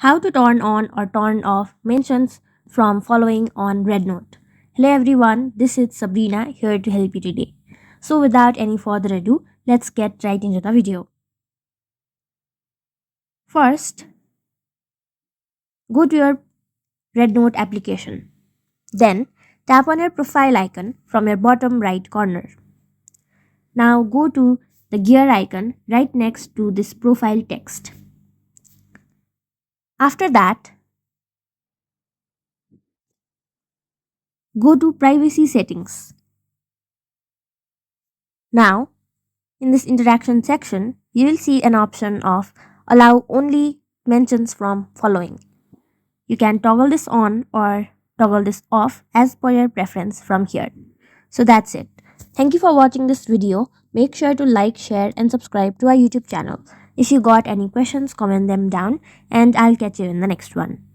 How to turn on or turn off mentions from following on REDnote. Hello everyone, this is Sabrina here to help you today. So without any further ado, let's get right into the video. First, go to your REDnote application. Then tap on your profile icon from your bottom right corner. Now go to the gear icon right next to this profile text. After that, go to privacy settings. Now, in this interaction section, you will see an option of allow only mentions from following. You can toggle this on or toggle this off as per your preference from here. So that's it. Thank you for watching this video. Make sure to like, share and subscribe to our YouTube channel. If you got any questions, comment them down and I'll catch you in the next one.